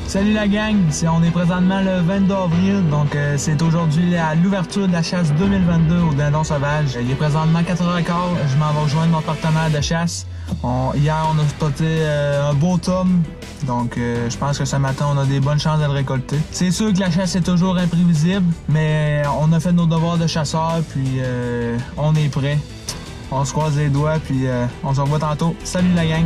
Salut la gang, on est présentement le 22 avril, donc c'est aujourd'hui à l'ouverture de la chasse 2022 au dindon sauvage. Il est présentement 4h15, je m'en vais rejoindre mon partenaire de chasse. Hier on a spoté un beau tome, donc je pense que ce matin on a des bonnes chances de le récolter. C'est sûr que la chasse est toujours imprévisible, mais on a fait nos devoirs de chasseur, puis on est prêt. On se croise les doigts, puis on se revoit tantôt. Salut la gang!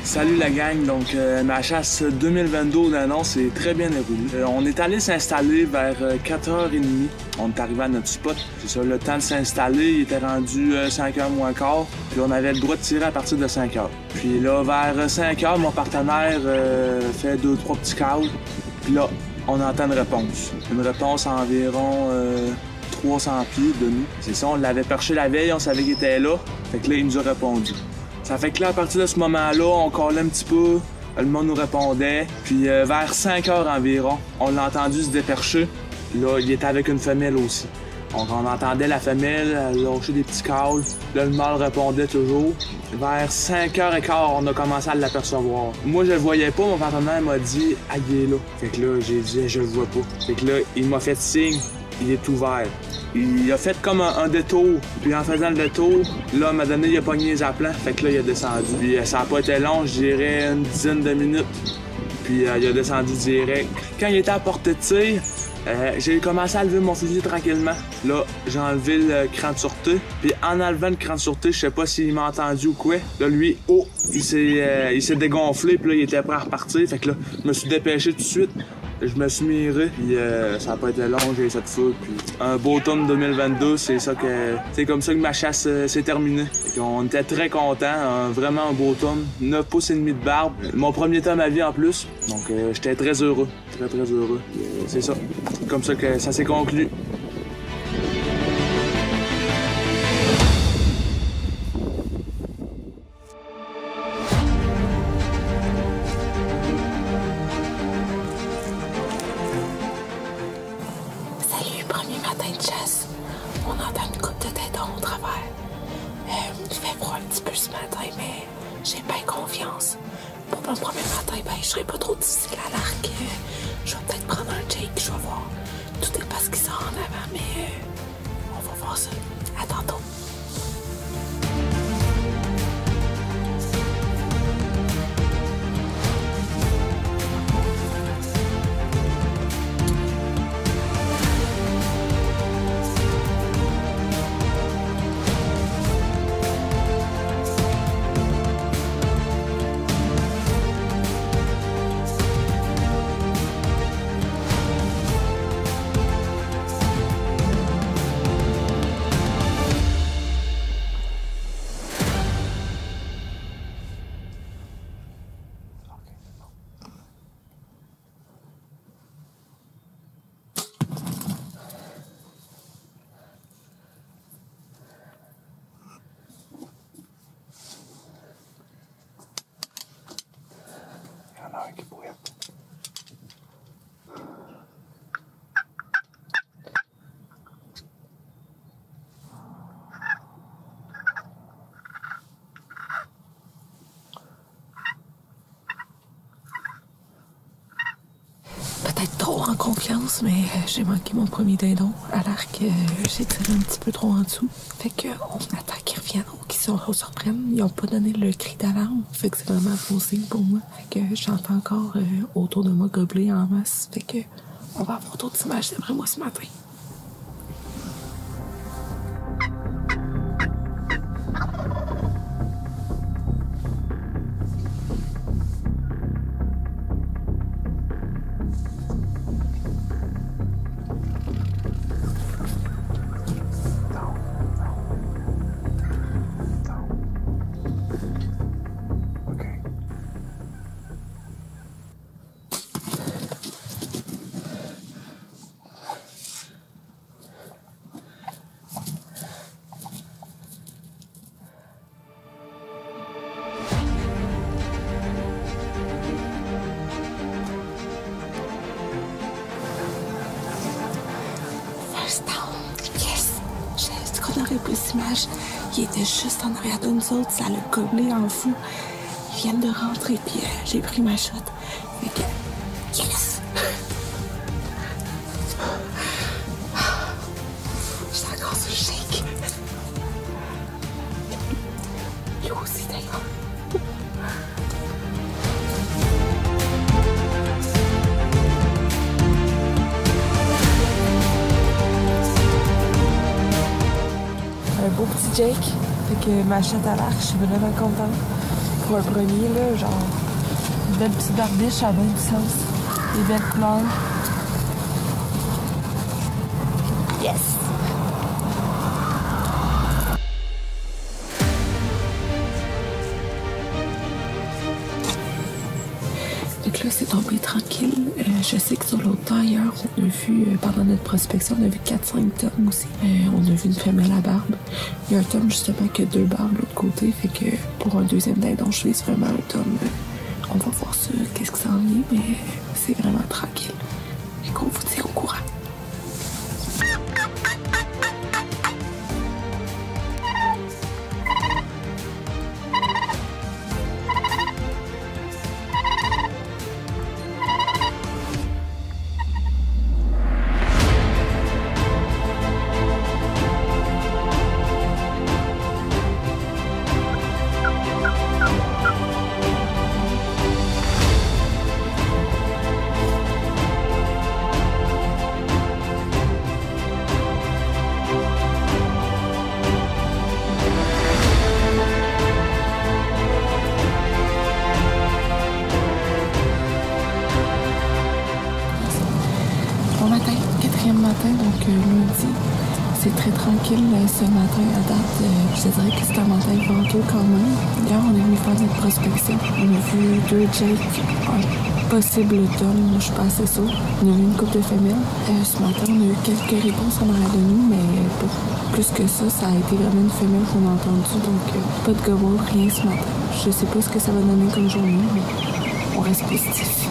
Salut la gang, donc ma chasse 2022 au dindon s'est très bien déroulée. On est allé s'installer vers 4h30. On est arrivé à notre spot. C'est ça, le temps de s'installer, il était rendu 5h moins quart. Puis on avait le droit de tirer à partir de 5h. Puis là, vers 5h, mon partenaire fait 2-3 petits calls. Puis là, on entend une réponse. Une réponse à environ 300 pieds de nous. C'est ça, on l'avait perché la veille, on savait qu'il était là. Fait que là, il nous a répondu. Ça fait que là, à partir de ce moment-là, on collait un petit peu, le monde nous répondait. Puis vers 5h environ, on l'a entendu se dépercher. Là, il était avec une femelle aussi. Donc, on entendait la femelle lâcher des petits calls. Là, le mâle répondait toujours. Vers 5h15, on a commencé à l'apercevoir. Moi, je le voyais pas. Mon partenaire m'a dit « Ah, il est là ». Fait que là, j'ai dit « Je le vois pas ». Fait que là, il m'a fait signe. Il est ouvert. Il a fait comme un détour. Puis en faisant le détour, là, à un moment donné, il a pogné les appelants. Fait que là, il a descendu. Puis ça n'a pas été long, je dirais une dizaine de minutes. Puis il a descendu direct. Quand il était à portée de tir, j'ai commencé à lever mon fusil tranquillement. Là, j'ai enlevé le cran de sûreté. Puis en enlevant le cran de sûreté, je sais pas s'il m'a entendu ou quoi. Là, lui, oh, il s'est dégonflé. Puis là, il était prêt à repartir. Fait que là, je me suis dépêché tout de suite. Je me suis miré, puis ça n'a pas été long, j'ai eu cette foule. Puis un beau tome 2022, c'est comme ça que ma chasse s'est terminée. On était très contents, vraiment un beau tome. 9 pouces et demi de barbe. Mon premier tome à vie en plus. Donc j'étais très heureux, très heureux. C'est ça, comme ça que ça s'est conclu. Premier matin de chasse, on entend une coupe de dindon au travers. Il fait froid un petit peu ce matin, mais j'ai bien confiance. Pour mon premier matin, ben, je serai pas trop difficile à l'arc. Je vais peut-être prendre un Jake, je vais voir. Tout est parce qu'il sort en avant, mais on va voir ça. À tantôt. Peut-être trop en confiance, mais j'ai manqué mon premier dindon. À l'arc, j'ai tiré un petit peu trop en dessous. Fait que on attend qu'ils reviennent ou qu'ils se surprennent. Ils ont pas donné le cri d'alarme. Fait que c'est vraiment un bon signe pour moi. Fait que j'entends encore autour de moi gobeler en masse. Fait que on va avoir d'autres images d'après moi ce matin. après plus d'image. Il était juste en arrière de nous autres, ça l'a goblé en fou. Ils viennent de rentrer, puis j'ai pris ma shot. Fait que, yes! J'étais encore sur le shake. Lui aussi, d'ailleurs. Un beau petit Jake. Fait que ma chatte à l'arc, je suis vraiment contente. Pour un premier, là, genre, une belle petite barbiche à bonne puissance. Des belles couleurs. Yes! Donc là, c'est tombé tranquille. Je sais que sur l'autre tailleur, on a vu, pendant notre prospection, on a vu 4-5 tomes aussi. On a vu une femelle à barbe. Il y a un tome, justement, qui a 2 barbes de l'autre côté. Fait que pour un deuxième dindon, je vise vraiment un tome. On va voir ça, qu'est-ce que ça en est, mais c'est vraiment tranquille. Et qu'on vous tient au courant. Bon matin, 4e matin, donc lundi. C'est très tranquille ce matin à date. Je te dirais que c'est un matin venteux quand même. Hier, on est venu faire notre prospection. On a vu 2 Jake, un possible tome, moi je suis pas assez sûre. On a vu une couple de femelles. Ce matin, on a eu quelques réponses en arrière de nous, mais pour plus que ça, ça a été vraiment une femelle qu'on a entendue. Donc pas de gobble, rien ce matin. Je sais pas ce que ça va donner comme journée, mais on reste positif.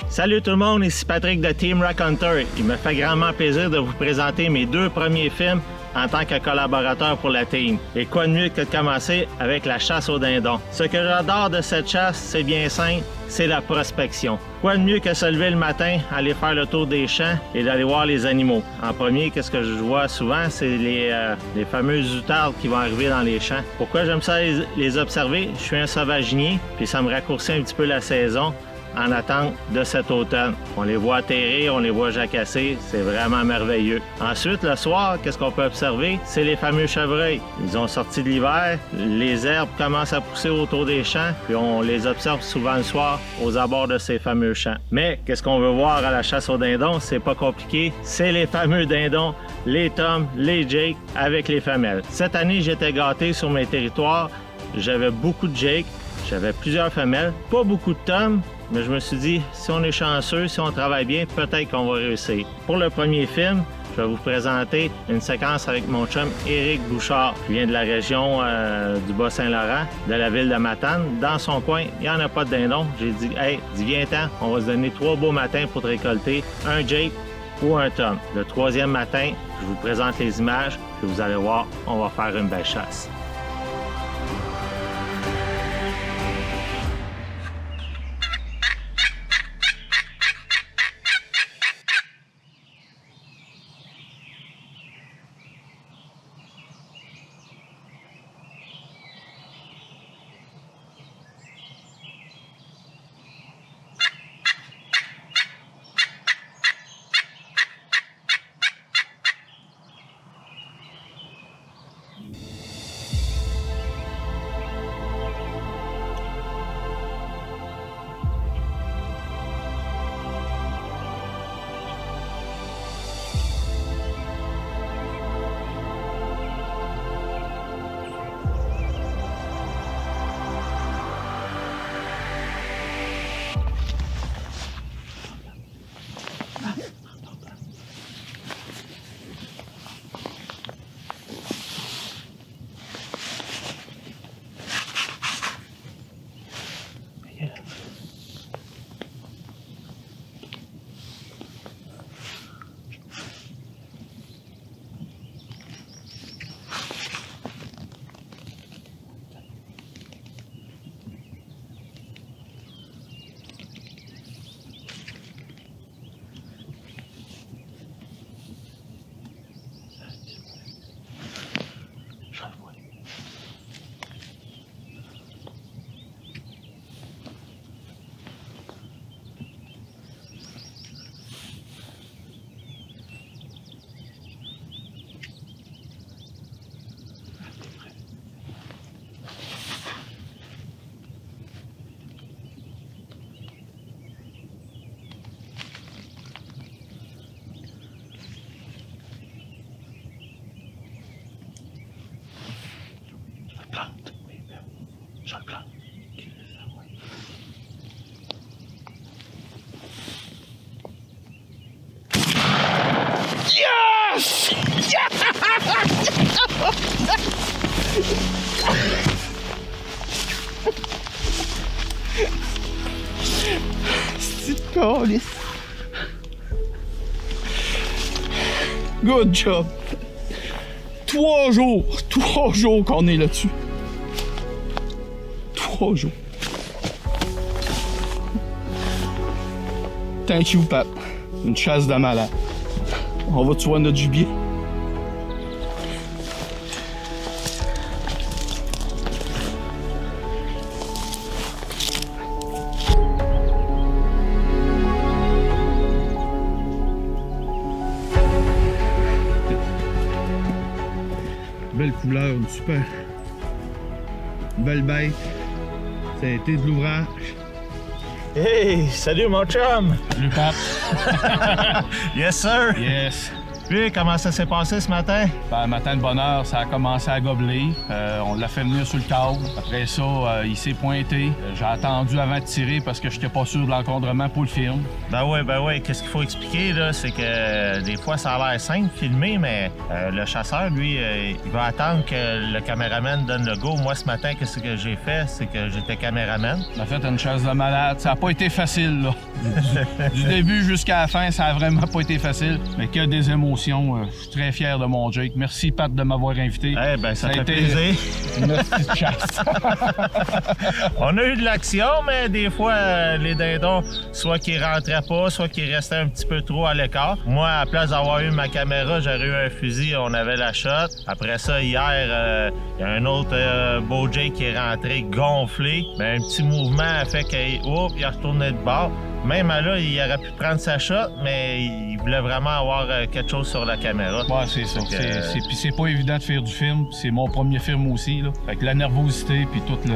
Salut tout le monde, ici Patrick de Team Rock Hunter. Il me fait grandement plaisir de vous présenter mes 2 premiers films en tant que collaborateur pour la team. Et quoi de mieux que de commencer avec la chasse aux dindons. Ce que j'adore de cette chasse, c'est bien simple, c'est la prospection. Quoi de mieux que se lever le matin, aller faire le tour des champs et d'aller voir les animaux. En premier, qu'est-ce que je vois souvent, c'est les fameuses outardes qui vont arriver dans les champs. Pourquoi j'aime ça les observer? Je suis un sauvaginier, puis ça me raccourcit un petit peu la saison en attente de cet automne. On les voit atterrir, on les voit jacasser, c'est vraiment merveilleux. Ensuite, le soir, qu'est-ce qu'on peut observer? C'est les fameux chevreuils. Ils ont sorti de l'hiver, les herbes commencent à pousser autour des champs, puis on les observe souvent le soir aux abords de ces fameux champs. Mais qu'est-ce qu'on veut voir à la chasse aux dindons? C'est pas compliqué, c'est les fameux dindons, les tomes, les jakes avec les femelles. Cette année, j'étais gâté sur mes territoires, j'avais beaucoup de jakes, j'avais plusieurs femelles, pas beaucoup de tomes, mais je me suis dit, si on est chanceux, si on travaille bien, peut-être qu'on va réussir. Pour le premier film, je vais vous présenter une séquence avec mon chum Éric Bouchard, qui vient de la région du Bas-Saint-Laurent, de la ville de Matane. Dans son coin, il n'y en a pas de dindon. J'ai dit, hey, viens-t'en, on va se donner 3 beaux matins pour te récolter un jake ou un tom. Le 3e matin, je vous présente les images, puis vous allez voir, on va faire une belle chasse. Yes! C'est calice. Good job. 3 jours qu'on est là-dessus. 3 jours. Thank you, Pat. Une chasse de malade. On va tuer notre gibier. Belle couleur, une super belle bête. Ça a été de l'ouvrage. Hey, salut mon chum! Salut, Pat. Yes, sir! Yes. Puis, comment ça s'est passé ce matin? Ben, matin de bonne heure, ça a commencé à gobler. On l'a fait venir sur le câble. Après ça, il s'est pointé. J'ai attendu avant de tirer parce que j'étais pas sûr de l'encadrement pour le film. Ben oui. Qu'est-ce qu'il faut expliquer, là? C'est que des fois, ça a l'air simple, filmer, mais le chasseur, lui, il va attendre que le caméraman donne le go. Moi, ce matin, qu'est-ce que j'ai fait? C'est que j'étais caméraman. On a fait une chasse de malade. Ça a pas été facile, là. Du début jusqu'à la fin, ça a vraiment pas été facile. Mais que des émotions. Je suis très fier de mon Jake. Merci, Pat, de m'avoir invité. Eh ben, ça fait été plaisir. une petite chasse. On a eu de l'action, mais des fois, les dindons, soit qu'ils rentraient pas, soit qu'ils restaient un petit peu trop à l'écart. Moi, à la place d'avoir eu ma caméra, j'aurais eu un fusil, on avait la shot. Après ça, hier, il y a un autre beau Jake qui est rentré gonflé. Mais un petit mouvement a fait qu'il il a retourné de bord. Même là, il aurait pu prendre sa shot, mais il voulait vraiment avoir quelque chose sur la caméra. Ouais, c'est ça. Puis c'est pas évident de faire du film. C'est mon premier film aussi, là. Avec la nervosité, puis tout le...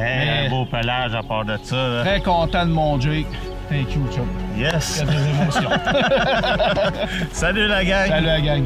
Un beau pelage à part de ça. Là. Très content de mon Jake. Thank you, chum. Yes! Il y a des émotions. Salut la gang! Salut la gang!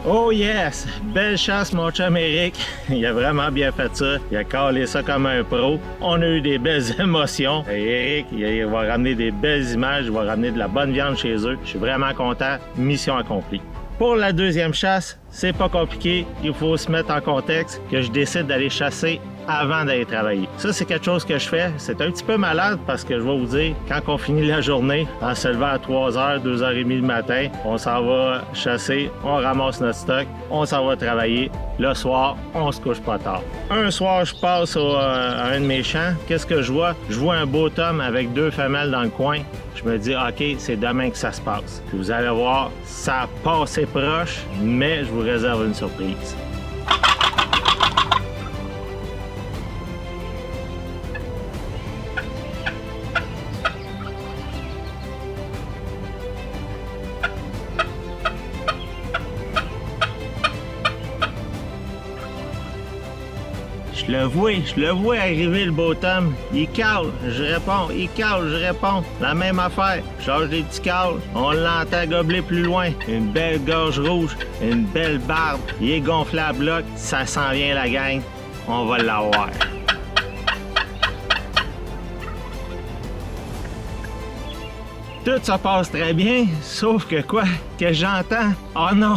Oh yes! Belle chasse, mon chum Eric. Il a vraiment bien fait ça. Il a calé ça comme un pro. On a eu des belles émotions. Et Eric, il va ramener des belles images. Il va ramener de la bonne viande chez eux. Je suis vraiment content. Mission accomplie. Pour la deuxième chasse, c'est pas compliqué. Il faut se mettre en contexte que je décide d'aller chasser avant d'aller travailler. Ça, c'est quelque chose que je fais. C'est un petit peu malade parce que je vais vous dire, quand on finit la journée, en se levant à 3h, 2h30 le matin, on s'en va chasser, on ramasse notre stock, on s'en va travailler. Le soir, on se couche pas tard. Un soir, je passe à un de mes champs. Qu'est-ce que je vois? Je vois un beau tome avec 2 femelles dans le coin. Je me dis, OK, c'est demain que ça se passe. Puis vous allez voir, ça a passé proche, mais je vous réserve une surprise. Je le vois arriver le beau Tom. Il cale, je réponds, il cale, je réponds. La même affaire. Je change des petits cales. On l'entend gobeler plus loin. Une belle gorge rouge, une belle barbe. Il est gonflé à bloc. Ça s'en vient la gang. On va l'avoir. Tout ça passe très bien, sauf que quoi? Que j'entends? Oh non!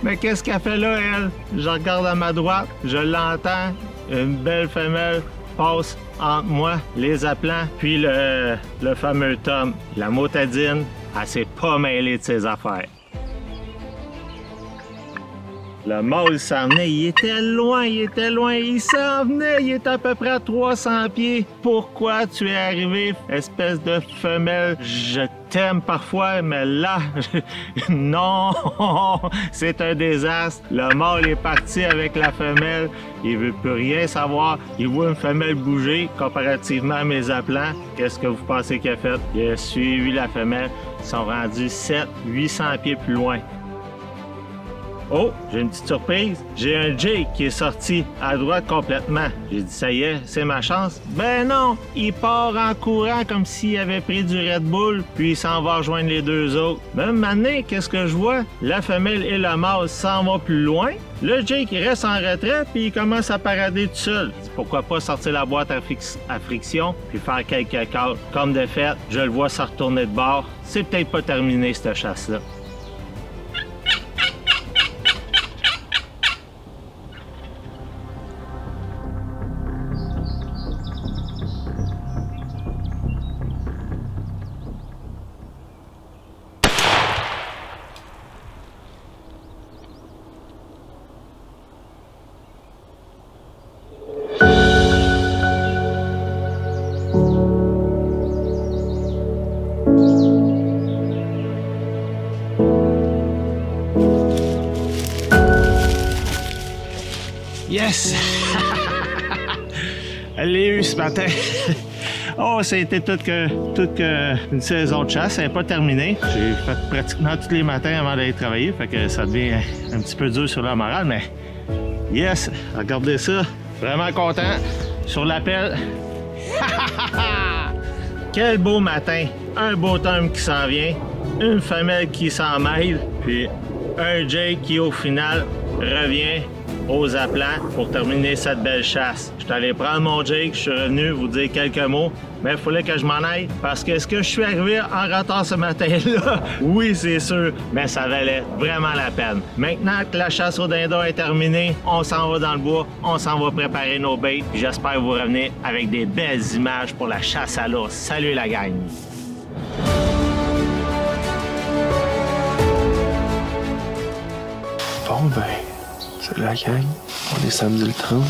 Mais qu'est-ce qu'elle fait là, elle? Je regarde à ma droite, je l'entends. Une belle femelle passe entre moi, les appelants, puis le fameux Tom. La motadine, elle s'est pas mêlée de ses affaires. Le mâle s'en venait, il était loin, il s'en venait, il était à peu près à 300 pieds. Pourquoi tu es arrivé, espèce de femelle? Je t'aime parfois, mais là, non, c'est un désastre. Le mâle est parti avec la femelle, il veut plus rien savoir. Il voit une femelle bouger comparativement à mes appelants. Qu'est-ce que vous pensez qu'il a fait? Il a suivi la femelle, ils sont rendus 700-800 pieds plus loin. Oh, j'ai une petite surprise. J'ai un Jake qui est sorti à droite complètement. J'ai dit, ça y est, c'est ma chance. Ben non, il part en courant comme s'il avait pris du Red Bull, puis il s'en va rejoindre les deux autres. Même maintenant, qu'est-ce que je vois? La femelle et le mâle s'en vont plus loin. Le Jake, il reste en retrait, puis il commence à parader tout seul. Pourquoi pas sortir la boîte à friction, puis faire quelques calls. Comme de fait, je le vois se retourner de bord. C'est peut-être pas terminé, cette chasse-là. Yes! Elle l'a eu ce matin. Oh, c'était toute une saison de chasse. Elle n'est pas terminée. J'ai fait pratiquement tous les matins avant d'aller travailler. Fait que ça devient un petit peu dur sur la morale, mais yes! Regardez ça. Vraiment content. Sur l'appel. Quel beau matin. Un beau terme qui s'en vient. Une femelle qui s'en mêle. Puis un Jake qui, au final, revient aux aplats pour terminer cette belle chasse. Je suis allé prendre mon Jake, je suis revenu vous dire quelques mots, mais il fallait que je m'en aille parce que est-ce que je suis arrivé en retard ce matin-là? Oui, c'est sûr, mais ça valait vraiment la peine. Maintenant que la chasse au dindon est terminée, on s'en va dans le bois, on s'en va préparer nos baits, puis j'espère vous revenir avec des belles images pour la chasse à l'ours. Salut la gang! Bon ben, c'est la gang. On est samedi le 30.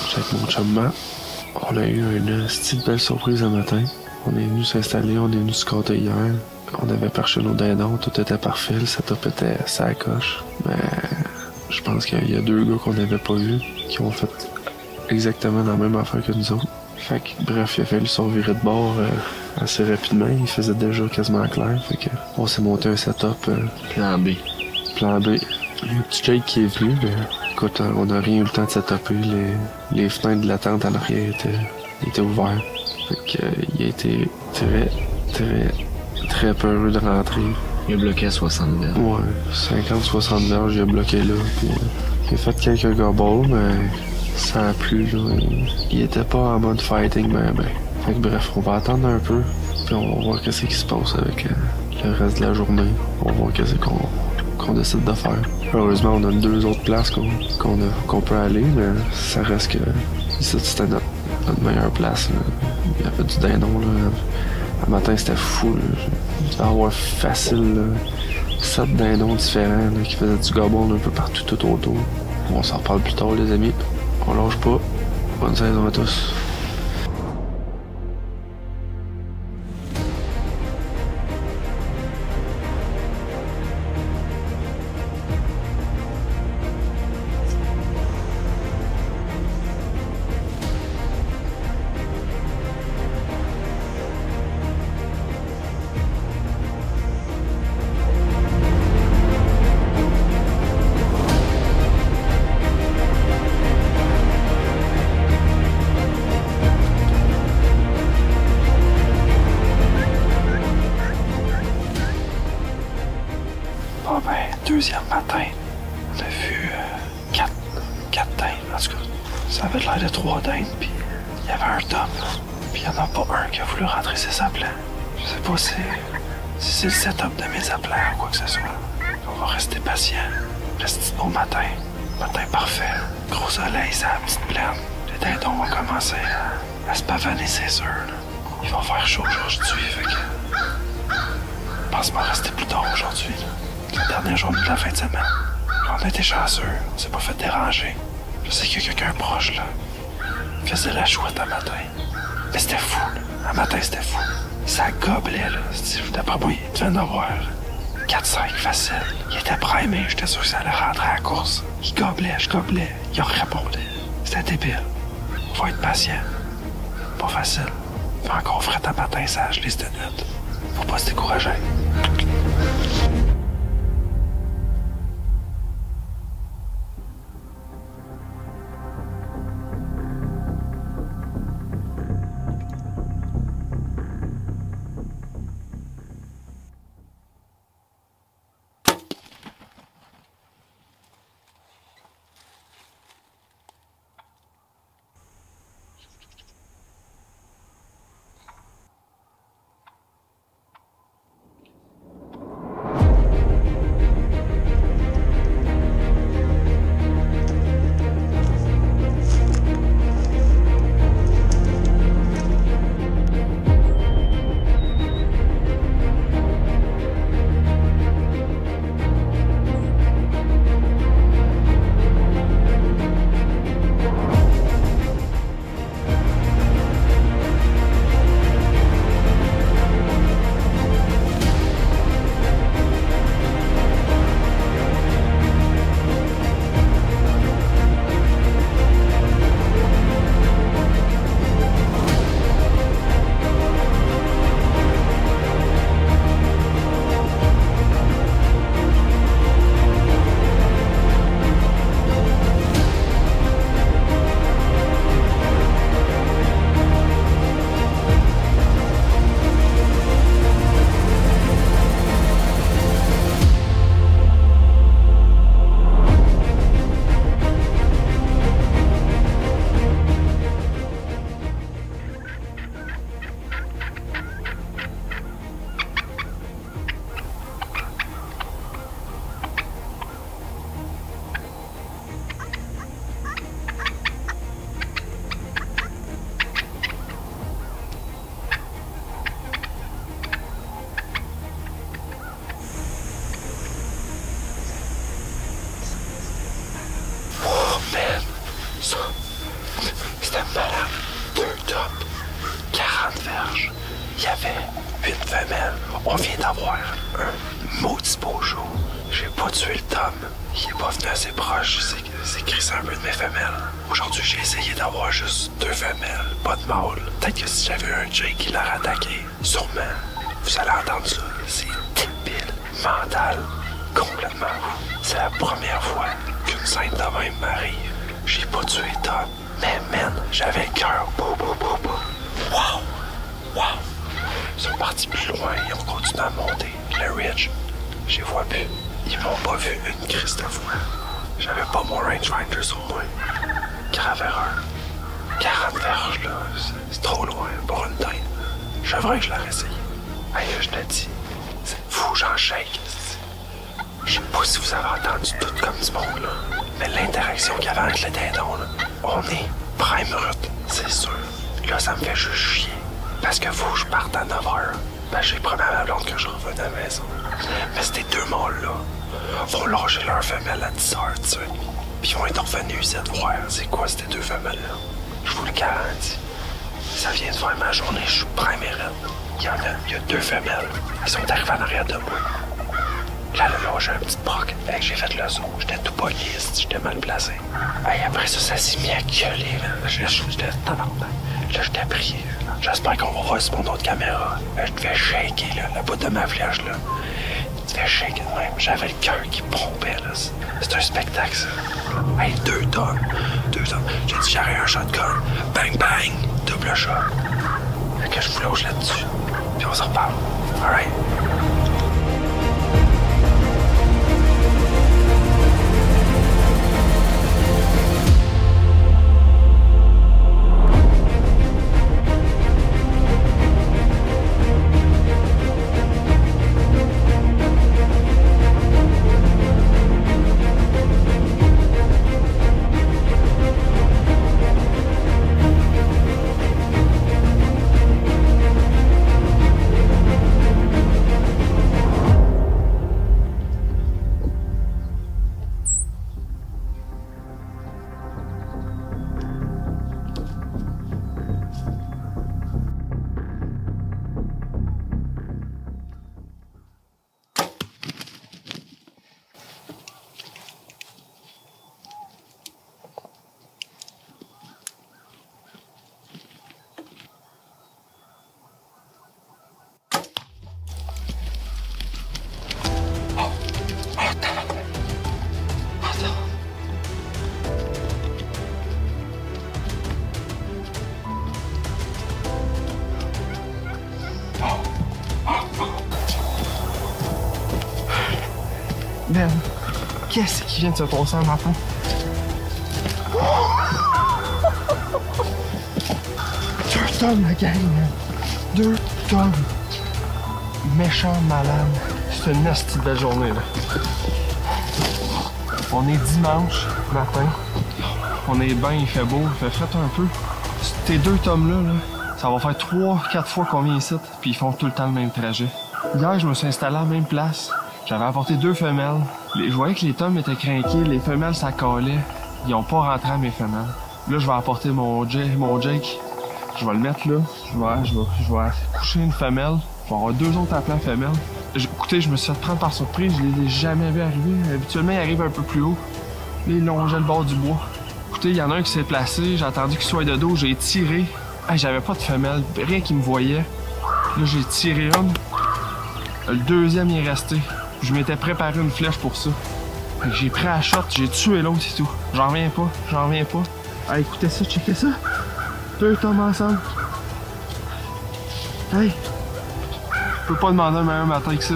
J'ai avec mon chum Matt. On a eu une petite belle surprise le matin. On est venu s'installer, on est venu scotter hier. On avait perché nos dindons, tout était parfait, le setup était à sa coche. Mais je pense qu'il y a deux gars qu'on n'avait pas vus qui ont fait exactement la même affaire que nous autres. Fait que, bref, il a fallu se revirer de bord assez rapidement. Il faisait déjà quasiment clair. Fait que on s'est monté un setup Plan B. Plan B. Le petit Jake qui est venu, ben, écoute, on n'a rien eu le temps de setuper. Les fenêtres de la tente en arrière étaient ouvertes. Fait que, il a été très peureux de rentrer. Il a bloqué à 60 verges. Ouais, 50-60 verges, il a bloqué là. Puis, il a fait quelques gobbles, mais ça a plu, là. Il était pas en mode fighting, ben. Fait que bref, on va attendre un peu, puis on va voir qu'est-ce qui se passe avec le reste de la journée. On va voir qu'est-ce qu'on décide de faire. Heureusement, on a deux autres places qu'on peut aller, mais ça reste que ici, c'était notre meilleure place. Là. Il y avait du dindon. Là. Le matin, c'était fou. Là. Il devait y avoir facile 7 dindons différents là, qui faisaient du gobble un peu partout tout autour. On s'en reparle plus tard, les amis. On lâche pas. Bonne saison à tous. Bon ben, deuxième matin, on a vu 4 dindes, en tout cas. Ça avait l'air de 3 dindes, puis il y avait un top. Puis il n'y en a pas un qui a voulu rentrer ses aplats. Je sais pas si c'est le setup de mes aplats ou quoi que ce soit. On va rester patient. Reste bon matin. Matin parfait. Gros soleil, c'est la petite plaine. Les dindons vont commencer à se pavaner, c'est sûr. Là. Il va faire chaud aujourd'hui, fait que... Je pense m'en rester plus tard aujourd'hui. La dernière journée de la fin de semaine. On a été chanceux, on s'est pas fait déranger. Je sais qu'il y a quelqu'un proche, là. Il faisait la chouette un matin. Mais c'était fou, là. Un matin, c'était fou. Ça gobelait, là. D'après moi, il devait en avoir 4-5 facile. Il était primé, j'étais sûr que ça allait rentrer à la course. Je gobelais. Il en répondait. C'était débile. Faut être patient. Pas facile. Fait encore frais un matin, ça a gelé cette nuit. Faut pas se décourager. d'avoir un maudit beau jour. J'ai pas tué le Tom. Il est pas venu assez proche. C'est crissé un peu de mes femelles. Aujourd'hui, j'ai essayé d'avoir juste 2 femelles, pas de mâle. Peut-être que si j'avais un Jake qui l'aurait attaqué, sûrement, vous allez entendre ça. C'est débile, mental, complètement fou. C'est la première fois qu'une scène de même m'arrive. J'ai pas tué Tom, mais man, j'avais le cœur. Wow! Wow! Ils sont partis plus loin, ils ont continué à monter. Le ridge, j'y vois plus. Ils m'ont pas vu une crise de fois. J'avais pas mon rangefinder sur moi. Grave erreur. 40 verges, là, c'est trop loin pour une tête. Je vrai que je l'aurais essayé. Hey, je te dis, c'est fou, j'en shake. Je sais pas si vous avez entendu tout comme du monde, là. Mais l'interaction qu'il y avait avec le dindon, là, on est prime route, c'est sûr. Là, ça me fait juste chier. Parce que faut que je parte à 9h. Ben, j'ai promis à ma blonde que je revenais à la maison. Mais ces 2 mâles-là vont lâcher leur femelle à 10h, tu sais. Puis ils vont être revenus ici de voir c'est quoi ces 2 femelles-là. Je vous le garantis. Ça vient de faire ma journée, je suis prime et raide. Il y a 2 femelles. Ils sont arrivés en arrière de moi. Là, j'ai un petit broc. Fait que j'ai fait le saut. J'étais tout pogné, j'étais mal placé. Et après ça s'est mis à gueuler, man. J'étais tabarnak. Là, j'étais pris. J'espère qu'on va voir sur mon autre caméra. Je devais shaker, là, le bout de ma flèche, là. Je devais shaker de même. J'avais le cœur qui pompait, là. C'est un spectacle, ça. Hey, 2 tonnes. 2 tonnes. J'ai dit, j'aurais un shotgun. Bang, bang. Double shot. Fait que je vous loge là-dessus. Puis on s'en reparle. Alright. Ben, qu'est-ce qui vient de se passer un matin? 2 tonnes, la gang, man. 2 tonnes. Méchant malade. C'est une nasty belle journée, là. On est dimanche matin. On est bien, il fait beau, il fait frais un peu. Ces 2 tomes-là, ça va faire 3-4 fois qu'on vient ici, puis ils font tout le temps le même trajet. Hier, je me suis installé à la même place. J'avais apporté 2 femelles. Je voyais que les tomes étaient crinqués, les femelles ça collait. Ils ont pas rentré à mes femelles. Là, je vais apporter mon Jake. Je vais le mettre là. Je vais coucher une femelle. Je vais avoir 2 autres appelants femelles. Écoutez, je me suis fait prendre par surprise. Je les ai jamais vus arriver. Habituellement, ils arrivent un peu plus haut. Là, ils longeaient le bord du bois. Écoutez, il y en a un qui s'est placé. J'ai attendu qu'il soit de dos. J'ai tiré. Hey, j'avais pas de femelle. Rien qui me voyait. Là, j'ai tiré une. Le deuxième, il est resté. Je m'étais préparé une flèche pour ça. J'ai pris la shot, j'ai tué l'autre et tout. J'en reviens pas. Ah, écoutez ça, checkez ça. 2 tomes ensemble. Hey! Je peux pas demander un meilleur matin que ça.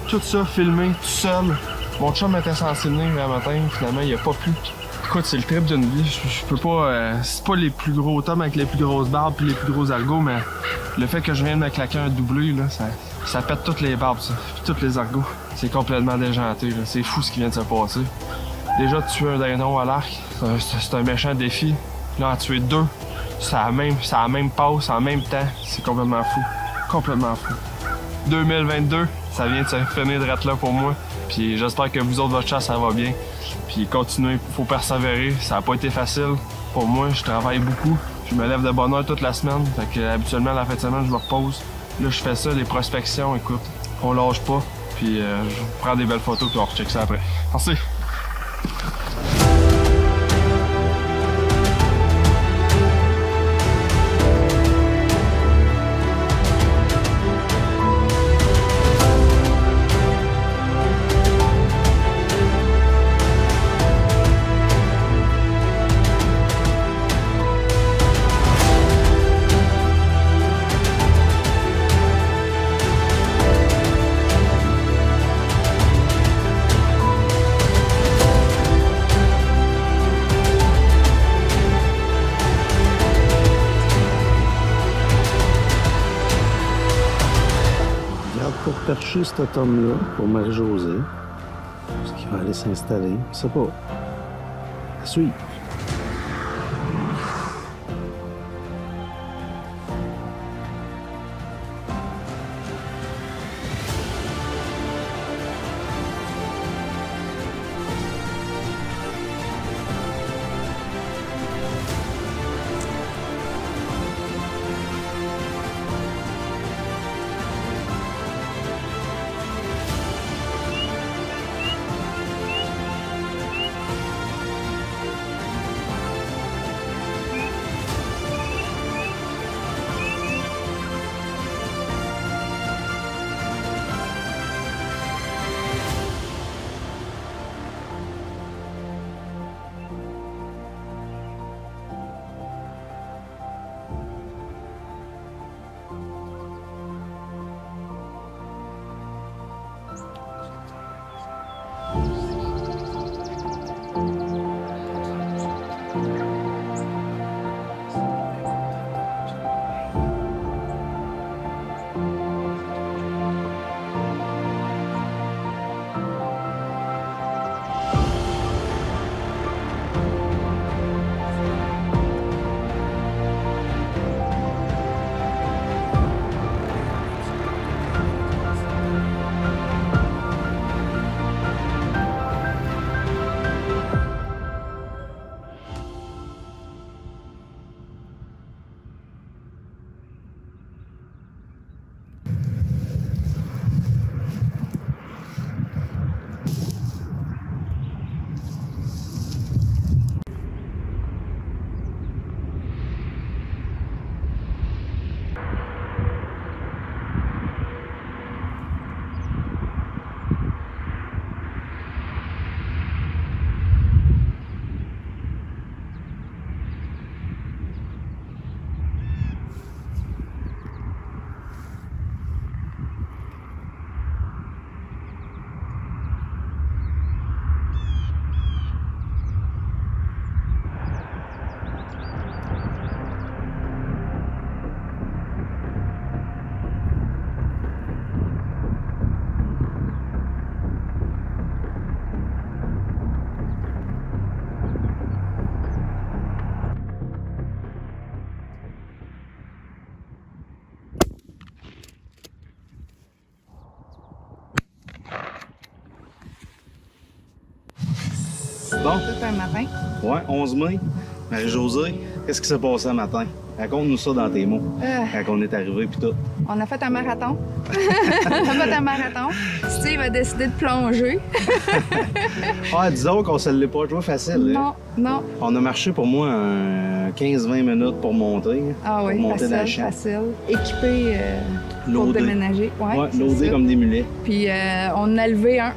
Tout ça filmé, tout seul. Mon chum était censé venir le matin, finalement il a pas pu. Écoute, c'est le trip d'une vie. Je peux pas. C'est pas les plus gros tomes avec les plus grosses barbes puis les plus gros argots, mais le fait que je vienne me claquer un doublé, là, ça pète toutes les barbes, ça. Puis toutes les argots. C'est complètement déjanté, là. C'est fou ce qui vient de se passer. Déjà, de tuer un dindon à l'arc, c'est un méchant défi. Là, en tuer 2, ça a la même passe, en même temps. C'est complètement fou. Complètement fou. 2022, ça vient de se finir de là pour moi. Puis j'espère que vous autres, votre chasse, ça va bien. Puis continuez, faut persévérer. Ça n'a pas été facile. Pour moi, je travaille beaucoup. Je me lève de bonne heure toute la semaine. Fait que habituellement, la fin de semaine, je me repose. Là, je fais ça, les prospections, écoute. On lâche pas, puis je vous prends des belles photos, puis on recheck ça après. Merci! Pour percher cet homme-là, pour Marie-Josée, parce qu'il va aller s'installer, je sais pas. À suivre. Bon. Tout un matin. Ouais, 11 mai. Marie-Josée, qu'est-ce qui s'est passé un matin? Raconte-nous ça dans tes mots. Quand on est arrivé puis tout. On a fait un marathon. On a fait un marathon. Steve a décidé de plonger. Ah, disons qu'on se l'est pas joué facile. Non, hein? non. On a marché pour moi 15-20 minutes pour monter. Ah oui, pour monter dans le champ. facile. Équipé pour Loadé. déménager. Ouais, loadé comme des mulets. Puis on en a levé un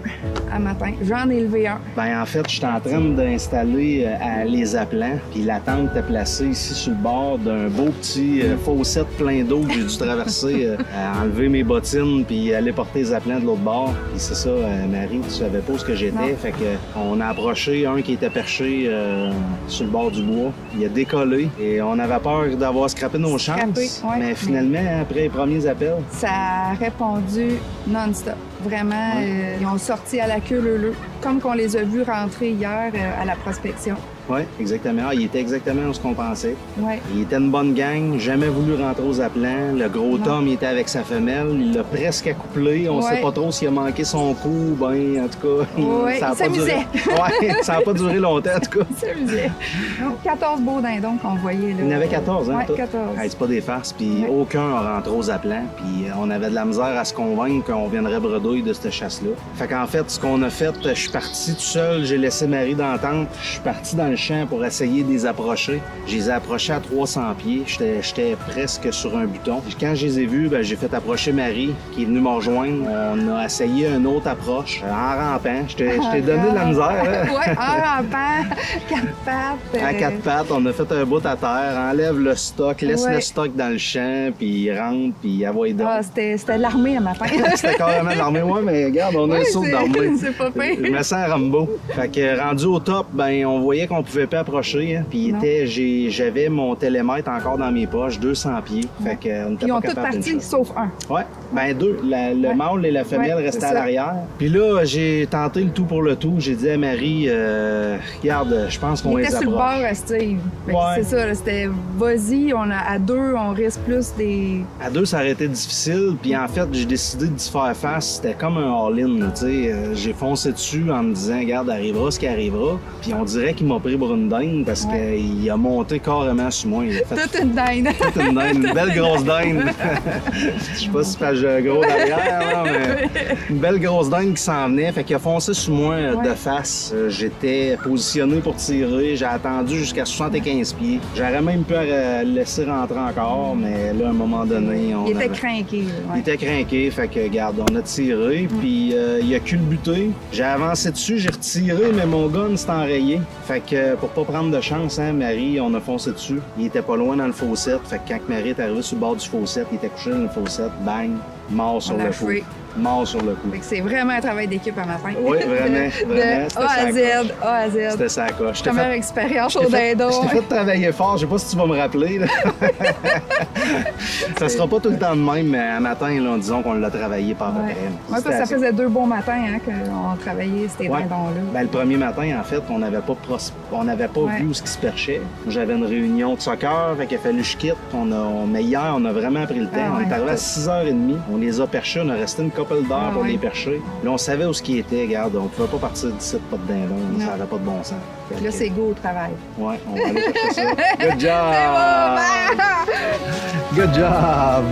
à matin. J'en ai levé un. Ben en fait, j'étais en train d'installer les aplats. Puis la tente était placée ici sur le bord d'un beau petit fossette plein d'eau que j'ai dû traverser, enlever mes bottines puis aller porter les aplats de l'autre bord. Puis c'est ça, Marie, tu savais pas où que j'étais. Non. Fait que on a approché un qui était perché sur le bord du bois. Il a décollé et on avait peur d'avoir scrappé nos chances. Ouais, mais finalement, après les premiers appels, ça a répondu non-stop. Vraiment, ils ont sorti à la queue leu-leu, comme qu'on les a vus rentrer hier à la prospection. Oui, exactement. Ah, il était exactement ce qu'on pensait. Ouais. Il était une bonne gang, jamais voulu rentrer aux appelants. Le gros Tom, il était avec sa femelle, il l'a presque accouplé. On sait pas trop s'il a manqué son coup, ben, en tout cas. Ouais, ça il s'amusait. Ouais, ça n'a pas duré longtemps, en tout cas. Il s'amusait. 14 beaux dindons qu'on voyait, là. Il y en avait 14, hein? Ouais, tout. 14. Hey, c'est pas des farces, puis aucun a rentré aux appelants, puis on avait de la misère à se convaincre qu'on viendrait bredouille de cette chasse-là. Fait qu'en fait, ce qu'on a fait, je suis parti tout seul, j'ai laissé Marie dans la tente, je suis parti dans le champ pour essayer de les approcher. Je les ai approchés à 300 pieds, j'étais presque sur un buton. Quand je les ai vus, ben, j'ai fait approcher Marie, qui est venue me rejoindre. On a essayé une autre approche, en rampant. Je t'ai donné de la misère, hein? Ouais, en rampant, 4 pattes. À 4 pattes, on a fait un bout à terre, enlève le stock, laisse Ouais. le stock dans le champ, puis il rentre, puis envoie donc. Ah, c'était l'armée à matin. C'était carrément de l'armée. Ouais, mais regarde, on a un saut d'armée. C'est pas pire. Je me sens Rambo. Fait que rendu au top, ben on voyait qu'on pouvait pas approcher. Hein, puis j'avais mon télémètre encore dans mes poches, 200 pieds. Fait que on était Ils pas ont tous capable d'une parti, shot. sauf un. Ouais, ben deux. Le mâle et la femelle Ouais, restaient c'est à ça. l'arrière. Puis là, j'ai tenté le tout pour le tout. J'ai dit à Marie, regarde, je pense qu'on Il les était sur le approche. bord à Steve. Fait que Ouais. C'est ça, là, c'était vas-y, à deux, on risque plus des. À deux, ça aurait été difficile. Puis en fait, j'ai décidé d'y faire face. C'était comme un all-in. Tu sais, j'ai foncé dessus en me disant, regarde, arrivera ce qui arrivera. Puis on dirait qu'il m'a pris pour une dinde parce qu'il a monté carrément sur moi. Il a fait Toute une dinde. toute une dinde, une belle grosse dinde. Je sais pas si c'est gros derrière, là, mais une belle grosse dinde qui s'en venait. Fait qu'il a foncé sur moi de face. J'étais positionné pour tirer. J'ai attendu jusqu'à 75 pieds. J'aurais même pu le laisser rentrer encore, mais là, à un moment donné, on Il était avait- craqué. il était craqué, fait que, regarde, on a tiré, puis il a culbuté. J'ai avancé dessus, j'ai retiré, mais mon gun s'est enrayé. Fait que, pour pas prendre de chance, hein, Marie, on a foncé dessus. Il était pas loin dans le fossette, fait que quand Marie est arrivée sur le bord du fossette, il était couché dans le fossette, bang, mort sur On le l'a coup. joué. Mort sur le coup. Fait que c'est vraiment un travail d'équipe à matin. Oui, vraiment, De vraiment. C'était A à sa Z, coche. A à Z. C'était ça, coche. Je t'ai Première fait- expérience je au t'ai fait- dindon. Je t'ai fait travailler fort, je sais pas si tu vas me rappeler. Là. Ça sera pas tout le temps de même, mais un matin, là, disons qu'on l'a travaillé par Ouais. après. Ouais, parce que ça faisait 2 bons matins hein, qu'on travaillait ces Ouais. dindons-là. Ben, le premier matin, en fait, on n'avait pas, Ouais. vu où ce qui se perchait. J'avais une réunion de soccer, fait qu'il a fallu que je quitte. Mais hier, on a vraiment pris le temps. Ah On est ouais. arrivé à 6h30. On les a perchés. On a resté une couple d'heures Ah pour ouais. les percher. Là, on savait où ce qui était. Regarde, on pouvait pas partir d'ici, pas de dindon. Non. Ça n'avait pas de bon sens. Fait Là, que- c'est go au travail. Ouais, on va aller chercher ça. Good job! C'est bon! Good job!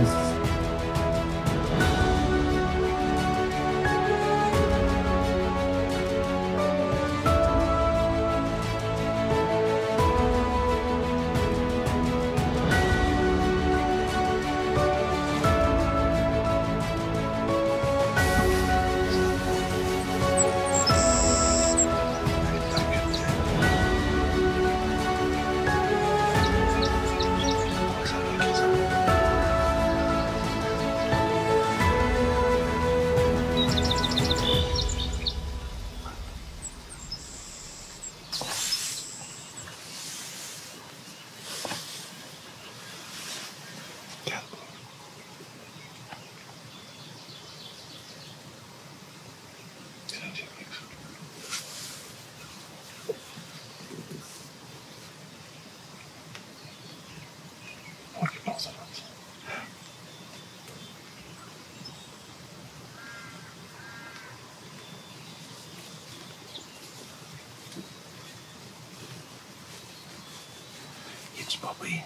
Es-tu pas pris?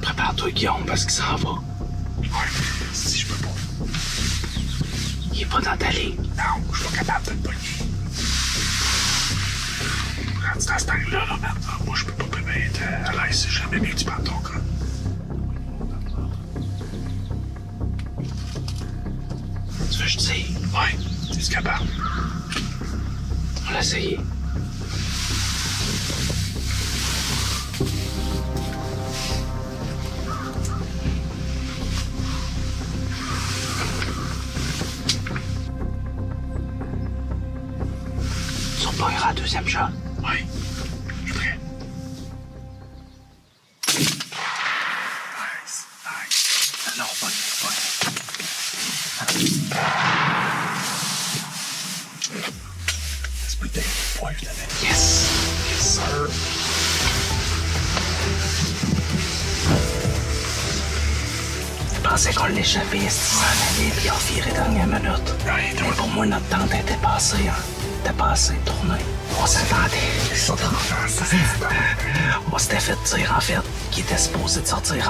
Prépare-toi, Guillaume, parce qu'il s'en va. Ouais, si je peux pas. Il est pas dans ta ligne. Non, je suis pas capable de le pogner. Rendu dans cet angle-là, là, maintenant, moi, je peux pas être à l'aise si jamais bien que tu parles ton cas. Tu veux que je te dise? Ouais, t'es capable. On l'a essayé. Tu repogneras la deuxième shot? Oui. Je suis prêt. Nice, nice. Non, pas pensais qu'on l'échappait, s'il s'en allait, puis on virait dernière minute. Mais pour moi, notre tente était passée, hein. Était passée, tournée. On s'attendait. On s'était fait dire, en fait, qu'il était supposé de sortir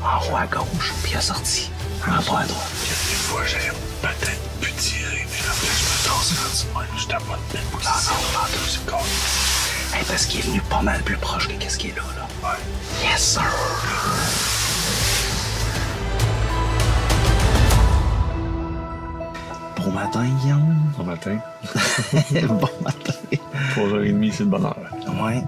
en haut à gauche, puis il a sorti en bas à droite. Des fois, j'aurais peut-être pu tirer, mais là, je me tasse rendu même. J'étais pas de même position. Non, c'est con. Hey, parce qu'il est venu pas mal plus proche que qu'est-ce qu'il est là. Ouais. Yes, sir! Bon matin, Guillaume. Bon matin. Bon matin. 3h30, c'est de bonne heure. Ouais,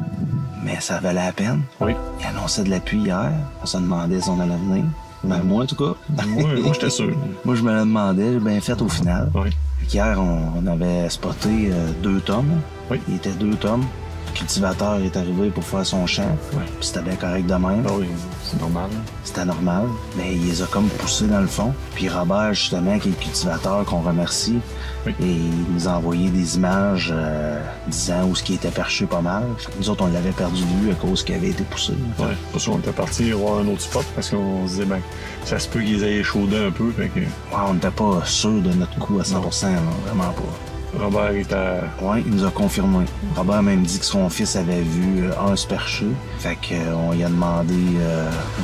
mais ça valait la peine. Oui. Il annonçait de la pluie hier. On se demandait si on allait venir. Ben, moi, en tout cas. Moi, j'étais sûr. Moi, je me le demandais. J'ai bien fait au final. Oui. Hier, on avait spoté 2 tomes. Oui. Il était 2 tomes. Le cultivateur est arrivé pour faire son champ. Oui. Puis c'était bien correct de même. Ah oui, c'est normal. C'était normal. Mais il les a comme poussés dans le fond. Puis Robert, justement, qui est le cultivateur, qu'on remercie, oui. et il nous a envoyé des images disant où ce qui était perché pas mal. Fait que nous autres, on l'avait perdu de vue à cause qu'il avait été poussé. Ouais. Pour ça, on était parti voir un autre spot parce qu'on se disait, ben, ça se peut qu'ils aient échaudé un peu. Fait que... Ouais, on n'était pas sûr de notre coup à 100%, là, vraiment pas. Robert était... Ouais, il nous a confirmé. Robert a même dit que son fils avait vu un se percher. Fait qu'on lui a demandé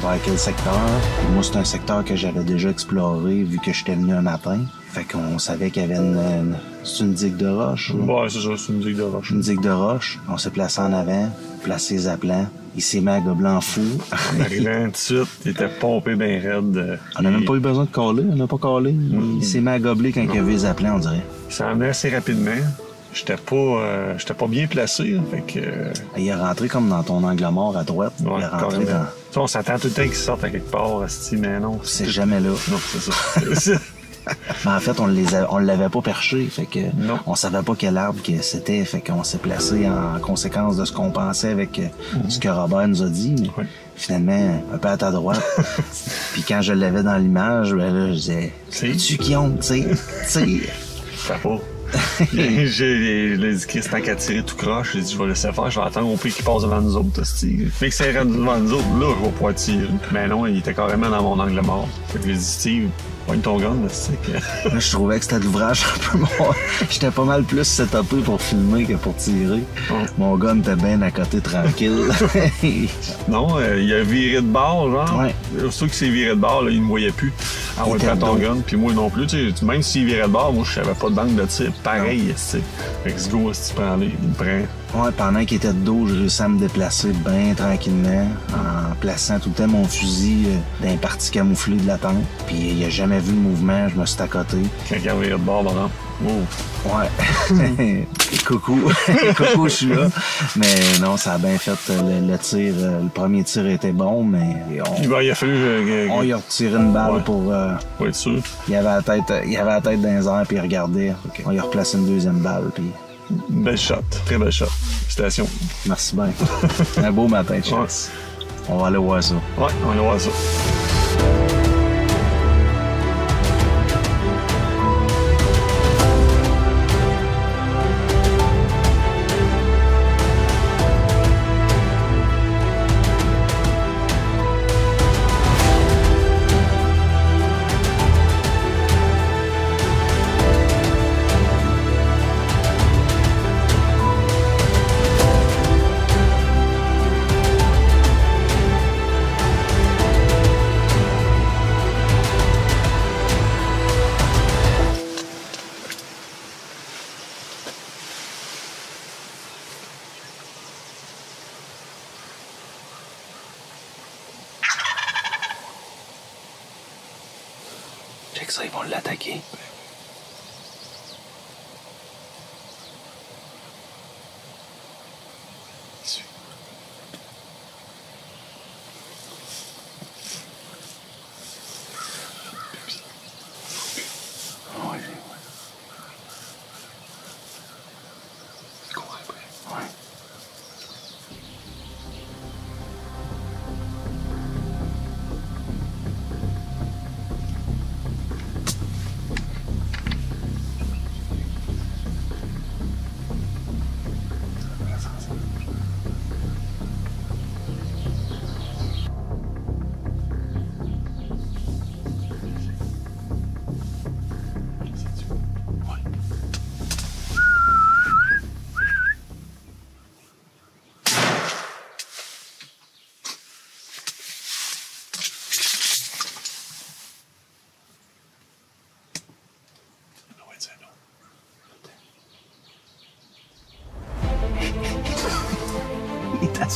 vers quel secteur. Et moi, c'est un secteur que j'avais déjà exploré vu que j'étais venu un matin. Fait qu'on savait qu'il y avait c'est une digue de roche? Ouais, c'est ça, c'est une digue de roche. Une digue de roche. On s'est placé en avant, placé les appelants. Il s'est mis à gobeler en fou. En arrivant tout de suite, il était pompé bien raide. On n'a même pas eu besoin de caler, on n'a pas calé. Il s'est mis à gobeler quand il a vu les appelants, on dirait. Il s'en venait assez rapidement. J'étais pas bien placé, hein, fait que... Il est rentré comme dans ton angle mort à droite. Ouais, il est rentré carrément. dans... On s'attend tout le temps qu'il sorte à quelque part, mais non. C'est jamais là. Non, c'est ça. Mais en fait, on l'avait pas perché, fait que non. On savait pas quel arbre que c'était, fait qu'on s'est placé en conséquence de ce qu'on pensait avec ce que Robert nous a dit, mais finalement, un peu à ta droite. Puis quand je l'avais dans l'image, ben là, je disais, tu qui honte, tu sais. Chapeau. J'ai dit, Christian qui a tiré tout croche. J'ai dit, je vais laisser faire, je vais attendre au pire qu'il passe devant nous autres. Mais que ça ira devant nous autres, là, je vais pouvoir tirer. Mais non, il était carrément dans mon angle mort. Fait que j'ai dit, Steve, pogne ton gun, là, c'est Là, je trouvais que c'était de l'ouvrage un peu mort. J'étais pas mal plus setupé pour filmer que pour tirer. Mon gun était bien à côté tranquille. Non, il a viré de bord, genre. Ouais. Surtout qu'il s'est viré de bord, là, il ne me voyait plus. Ah ouais, prends ton gun, puis moi non plus. Même s'il virait de bord, moi, je savais pas de banque de tir. Pareil, tu sais. Fait que ce go, si tu prends les, il me prend. Ouais, pendant qu'il était de dos, j'ai réussi à me déplacer bien tranquillement, en plaçant tout le temps mon fusil dans les parties camouflées de la tente. Puis il a jamais vu le mouvement, je me suis à côté. Quand il a viré de bord, par Ouais. Coucou. Coucou, je suis là. Mais non, ça a bien fait le tir. Le premier tir était bon, mais il a fallu... on y a retiré une balle pour... être sûr. Il avait la tête dans les airs, puis il regardait. Okay. On y a replacé une deuxième balle, puis... Belle shot. Très belle shot. Félicitations. Merci bien. Un beau matin, Chance. Ouais. On va aller voir ça. Ouais, on va aller voir ça. Check ça, ils vont l'attaquer.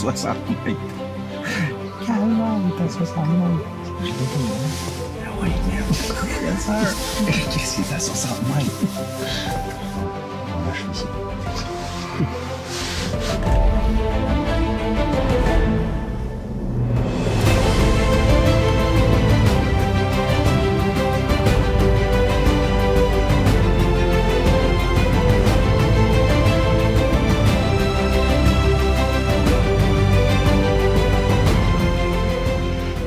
60 mètres. Calme, t'as 60 mètres. Je l'ai pas vu. Ah oui, merde. Yes, sir. Qu'est-ce qu'il est à 60 mètres? On va achever ça.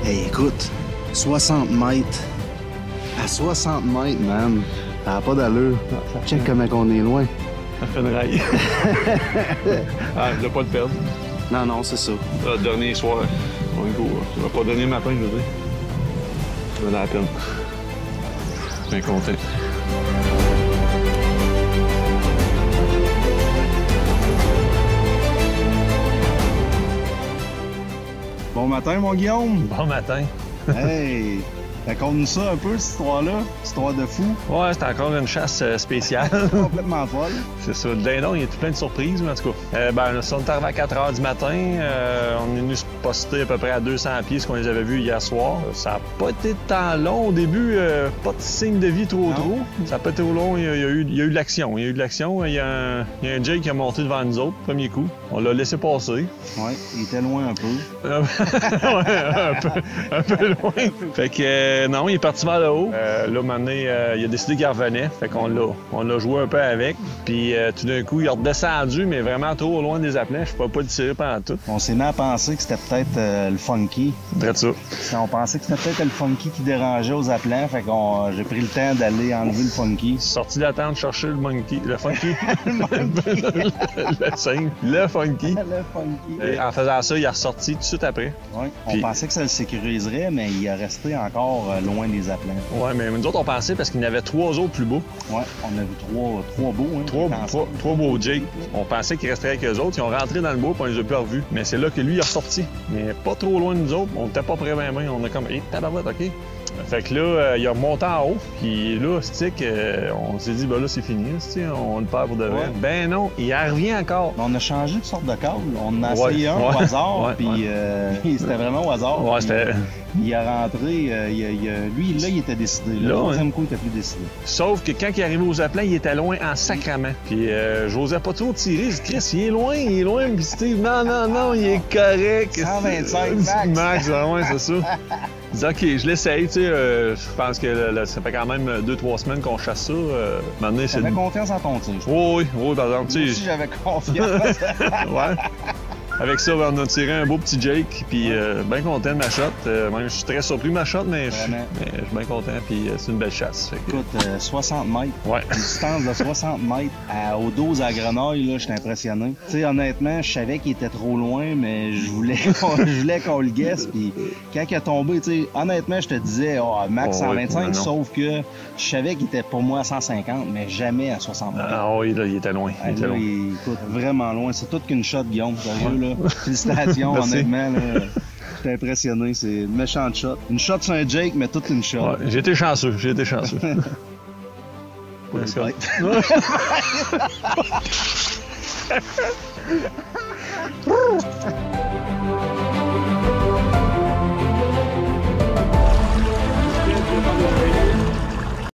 Hey, écoute, 60 mètres. À 60 mètres, man. Ça n'a pas d'allure. Check comment on est loin. Ça fait une raille. Ah, je dois pas le perdre. Non, non, c'est ça. Le dernier soir, on go. Ça va pas donner matin, je veux dire. Ça va la peine. Bien content. Bon matin, mon Guillaume. Bon matin. Hey, raconte-nous ça un peu, cette histoire-là. Histoire de fou. Ouais, c'est encore une chasse spéciale. Complètement folle. C'est ça. Le dindon, il y a tout plein de surprises, mais en tout cas. On est arrivé à 4 h du matin. On est venu se poster à peu près à 200 pieds, ce qu'on les avait vus hier soir. Ça n'a pas été tant long. Au début, pas de signe de vie trop. Ça n'a pas été trop long. Il y a eu de l'action. Il y a un Jake qui a monté devant nous autres, premier coup. On l'a laissé passer. Ouais, il était loin un peu. Ouais, un peu loin. Fait que non, il est parti vers le haut. Là, maintenant, il a décidé qu'il revenait. Fait qu'on l'a joué un peu avec. Puis tout d'un coup, il est redescendu, mais vraiment trop loin des appelants. Je ne peux pas le tirer pendant tout. On s'est mis à penser que c'était peut-être le funky. Très ça. On pensait que c'était peut-être le funky qui dérangeait aux appelants. Fait qu'on j'ai pris le temps d'aller enlever le funky. Sorti de la tente, chercher le funky. Le funky. Le signe. Le funky. Le funky. Et en faisant ça, il est ressorti tout de suite après. Oui. Puis... On pensait que ça le sécuriserait, mais il est resté encore loin des appelants. Oui, mais nous autres, on pensait parce qu'il y en avait 3 autres plus beaux. Oui, on a vu trois beaux. Hein, trois beaux Jake. On pensait qu'ils resteraient avec eux autres. Ils ont rentré dans le bois et on les a plus revus. Mais c'est là que lui, il est ressorti. Mais pas trop loin de nous autres. On était pas près même. On a comme, tabarouette, OK. Fait que là, il a remonté en haut, puis là, on s'est dit, ben là, c'est fini, on le perd pour de vrai. Ouais. Ben non, il en revient encore. On a changé de sorte de câble. On en a essayé un au hasard, puis c'était vraiment au hasard. Ouais, c'était... Il est rentré, lui, là, il était décidé. Le troisième coup, il était plus décidé. Sauf que quand il est arrivé aux appelants, il était loin en sacrament. Puis j'osais pas trop tirer. Je dis, Chris, il est loin. Puis Steve, non, il est correct. 125 max. Ouais, c'est ça. Je dis, OK, je l'essaye, tu sais. Je pense que ça fait quand même 2-3 semaines qu'on chasse ça. Maintenant, c'est... T'avais confiance en ton tir. Oui, par exemple. Moi aussi, j'avais confiance. Ouais. Avec ça, on a tiré un beau petit Jake, puis bien content de ma shot. Même, je suis très surpris de ma shot, mais je suis bien content, puis c'est une belle chasse. Écoute, 60 mètres, ouais. Une distance de 60 mètres aux 12 à Grenouille, là, j'étais impressionné. Tu sais, honnêtement, je savais qu'il était trop loin, mais je voulais qu'on le guesse, puis quand il est tombé, tu sais, honnêtement, je te disais, max 125, sauf que je savais qu'il était pour moi à 150, mais jamais à 60 mètres. Ah oui, là, il était loin. Il écoute, vraiment loin. C'est toute qu'une shot, Guillaume, sérieux, là. Félicitations, honnêtement, là. J'étais impressionné, c'est une méchante shot. Une shot sur un Jake, mais toute une shot. Ouais, j'ai été chanceux. Pour les bêtes.